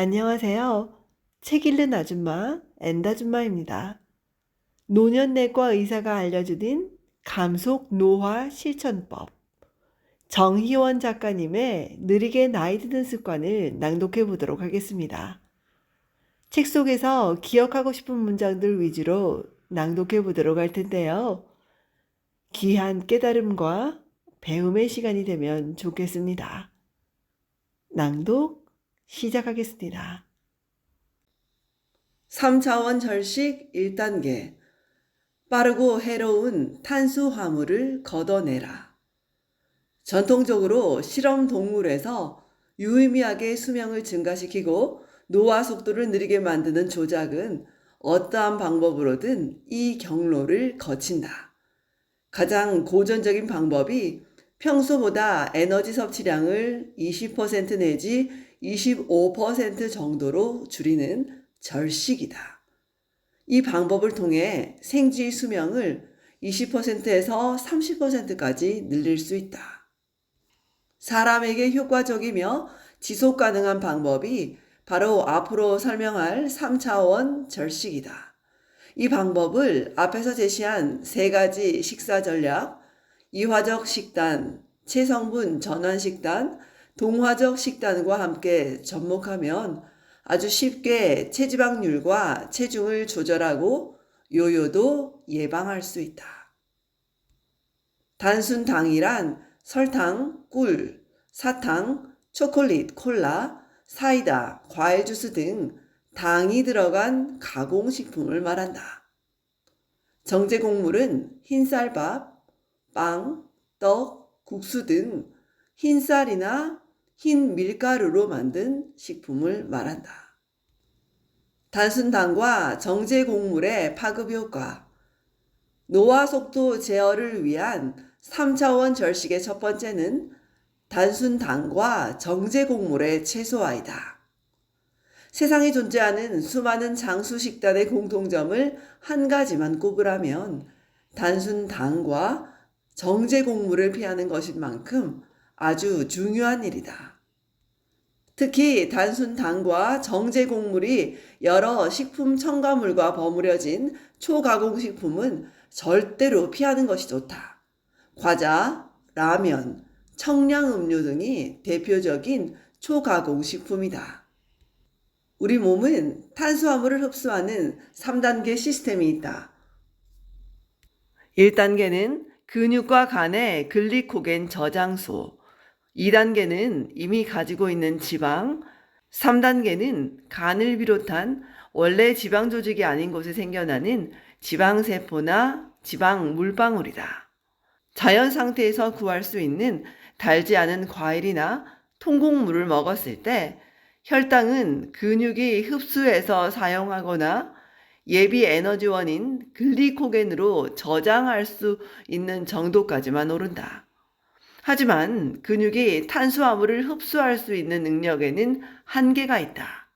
안녕하세요. 책 읽는 아줌마, 엔다줌마입니다. 노년내과 의사가 알려주는 감속 노화 실천법. 정희원 작가님의 느리게 나이 드는 습관을 낭독해 보도록 하겠습니다. 책 속에서 기억하고 싶은 문장들 위주로 낭독해 보도록 할 텐데요. 귀한 깨달음과 배움의 시간이 되면 좋겠습니다. 낭독 시작하겠습니다. 3차원 절식 1단계. 빠르고 해로운 탄수화물을 걷어내라. 전통적으로 실험 동물에서 유의미하게 수명을 증가시키고 노화 속도를 느리게 만드는 조작은 어떠한 방법으로든 이 경로를 거친다. 가장 고전적인 방법이 평소보다 에너지 섭취량을 20% 내지 25% 정도로 줄이는 절식이다. 이 방법을 통해 생쥐 수명을 20%에서 30%까지 늘릴 수 있다. 사람에게 효과적이며 지속 가능한 방법이 바로 앞으로 설명할 3차원 절식이다. 이 방법을 앞에서 제시한 3가지 식사 전략, 이화적 식단, 체성분 전환 식단, 동화적 식단과 함께 접목하면 아주 쉽게 체지방률과 체중을 조절하고 요요도 예방할 수 있다. 단순 당이란 설탕, 꿀, 사탕, 초콜릿, 콜라, 사이다, 과일 주스 등 당이 들어간 가공식품을 말한다. 정제 곡물은 흰쌀밥, 빵, 떡, 국수 등 흰쌀이나 흰 밀가루로 만든 식품을 말한다. 단순당과 정제 곡물의 파급 효과. 노화 속도 제어를 위한 3차원 절식의 첫 번째는 단순당과 정제 곡물의 최소화이다. 세상에 존재하는 수많은 장수 식단의 공통점을 한 가지만 꼽으라면 단순당과 정제 곡물을 피하는 것인 만큼 아주 중요한 일이다. 특히 단순당과 정제 곡물이 여러 식품 첨가물과 버무려진 초가공식품은 절대로 피하는 것이 좋다. 과자, 라면, 청량음료 등이 대표적인 초가공식품이다. 우리 몸은 탄수화물을 흡수하는 3단계 시스템이 있다. 1단계는 근육과 간의 글리코겐 저장소, 2단계는 이미 가지고 있는 지방, 3단계는 간을 비롯한 원래 지방 조직이 아닌 곳에 생겨나는 지방세포나 지방 물방울이다. 자연 상태에서 구할 수 있는 달지 않은 과일이나 통곡물을 먹었을 때 혈당은 근육이 흡수해서 사용하거나 예비 에너지원인 글리코겐으로 저장할 수 있는 정도까지만 오른다. 하지만 근육이 탄수화물을 흡수할 수 있는 능력에는 한계가 있다.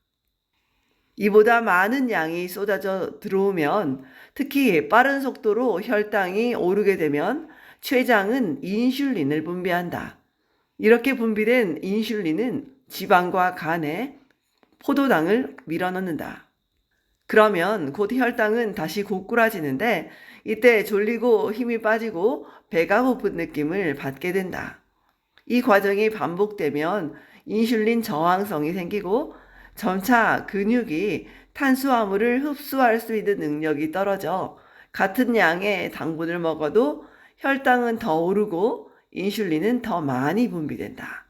이보다 많은 양이 쏟아져 들어오면, 특히 빠른 속도로 혈당이 오르게 되면 췌장은 인슐린을 분비한다. 이렇게 분비된 인슐린은 지방과 간에 포도당을 밀어넣는다. 그러면 곧 혈당은 다시 고꾸라지는데 이때 졸리고 힘이 빠지고 배가 고픈 느낌을 받게 된다. 이 과정이 반복되면 인슐린 저항성이 생기고 점차 근육이 탄수화물을 흡수할 수 있는 능력이 떨어져 같은 양의 당분을 먹어도 혈당은 더 오르고 인슐린은 더 많이 분비된다.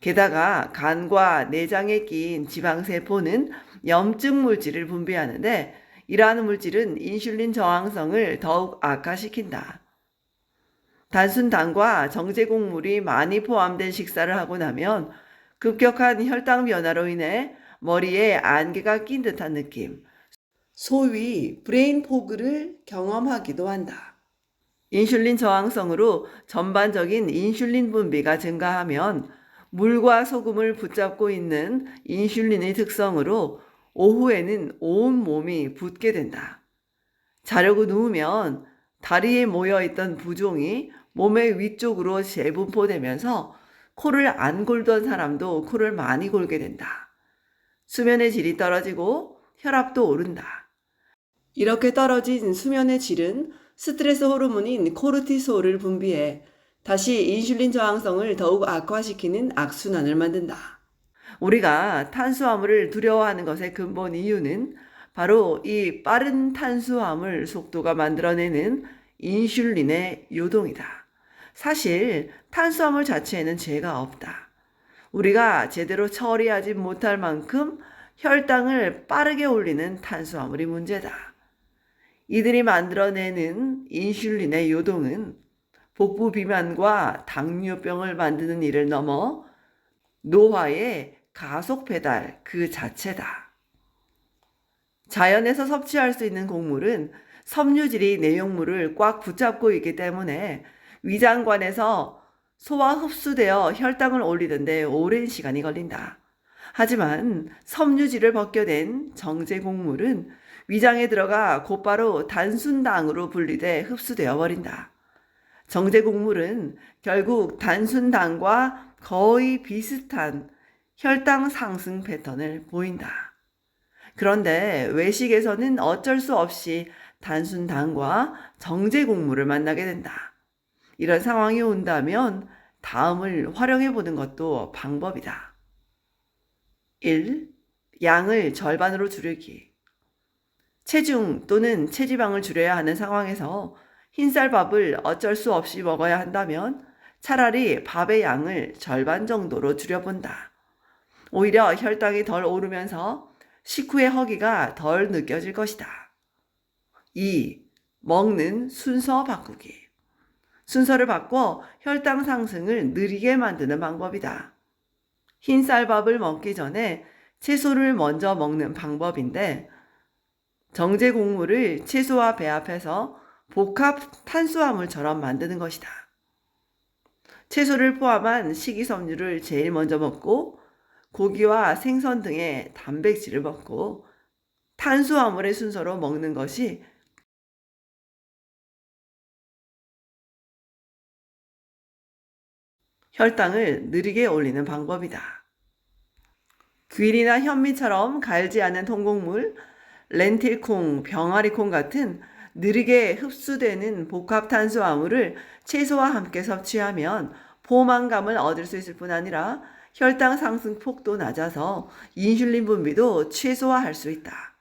게다가 간과 내장에 끼인 지방세포는 염증 물질을 분비하는데 이러한 물질은 인슐린 저항성을 더욱 악화시킨다. 단순당과 정제곡물이 많이 포함된 식사를 하고 나면 급격한 혈당 변화로 인해 머리에 안개가 낀 듯한 느낌, 소위 브레인 포그를 경험하기도 한다. 인슐린 저항성으로 전반적인 인슐린 분비가 증가하면 물과 소금을 붙잡고 있는 인슐린의 특성으로 오후에는 온 몸이 붓게 된다. 자려고 누우면 다리에 모여있던 부종이 몸의 위쪽으로 재분포되면서 코를 안 골던 사람도 코를 많이 골게 된다. 수면의 질이 떨어지고 혈압도 오른다. 이렇게 떨어진 수면의 질은 스트레스 호르몬인 코르티솔을 분비해 다시 인슐린 저항성을 더욱 악화시키는 악순환을 만든다. 우리가 탄수화물을 두려워하는 것의 근본 이유는 바로 이 빠른 탄수화물 속도가 만들어내는 인슐린의 요동이다. 사실 탄수화물 자체에는 죄가 없다. 우리가 제대로 처리하지 못할 만큼 혈당을 빠르게 올리는 탄수화물이 문제다. 이들이 만들어내는 인슐린의 요동은 복부 비만과 당뇨병을 만드는 일을 넘어 노화의 가속 페달 그 자체다. 자연에서 섭취할 수 있는 곡물은 섬유질이 내용물을 꽉 붙잡고 있기 때문에 위장관에서 소화 흡수되어 혈당을 올리는 데 오랜 시간이 걸린다. 하지만 섬유질을 벗겨낸 정제 곡물은 위장에 들어가 곧바로 단순당으로 분리돼 흡수되어 버린다. 정제 곡물은 결국 단순당과 거의 비슷한 혈당 상승 패턴을 보인다. 그런데 외식에서는 어쩔 수 없이 단순당과 정제 곡물을 만나게 된다. 이런 상황이 온다면 다음을 활용해 보는 것도 방법이다. 1. 양을 절반으로 줄이기. 체중 또는 체지방을 줄여야 하는 상황에서 흰쌀밥을 어쩔 수 없이 먹어야 한다면 차라리 밥의 양을 절반 정도로 줄여본다. 오히려 혈당이 덜 오르면서 식후의 허기가 덜 느껴질 것이다. 2. 먹는 순서 바꾸기. 순서를 바꿔 혈당 상승을 느리게 만드는 방법이다. 흰쌀밥을 먹기 전에 채소를 먼저 먹는 방법인데 정제 곡물을 채소와 배합해서 복합 탄수화물처럼 만드는 것이다. 채소를 포함한 식이섬유를 제일 먼저 먹고 고기와 생선 등의 단백질을 먹고 탄수화물의 순서로 먹는 것이 혈당을 느리게 올리는 방법이다. 귀리나 현미처럼 갈지 않은 통곡물, 렌틸콩, 병아리콩 같은 느리게 흡수되는 복합 탄수화물을 채소와 함께 섭취하면 포만감을 얻을 수 있을 뿐 아니라 혈당 상승 폭도 낮아서 인슐린 분비도 최소화할 수 있다.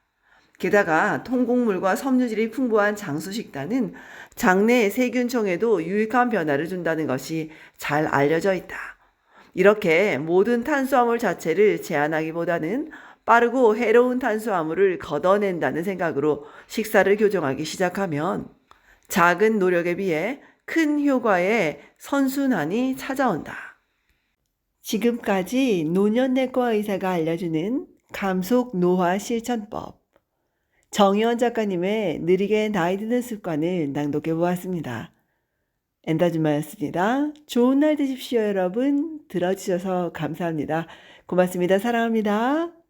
게다가 통곡물과 섬유질이 풍부한 장수 식단은 장내 세균총에도 유익한 변화를 준다는 것이 잘 알려져 있다. 이렇게 모든 탄수화물 자체를 제한하기보다는 빠르고 해로운 탄수화물을 걷어낸다는 생각으로 식사를 교정하기 시작하면 작은 노력에 비해 큰 효과의 선순환이 찾아온다. 지금까지 노년내과 의사가 알려주는 감속 노화 실천법. 정희원 작가님의 느리게 나이 드는 습관을 낭독해 보았습니다. 엔다주마였습니다. 좋은 날 되십시오, 여러분. 들어주셔서 감사합니다. 고맙습니다. 사랑합니다.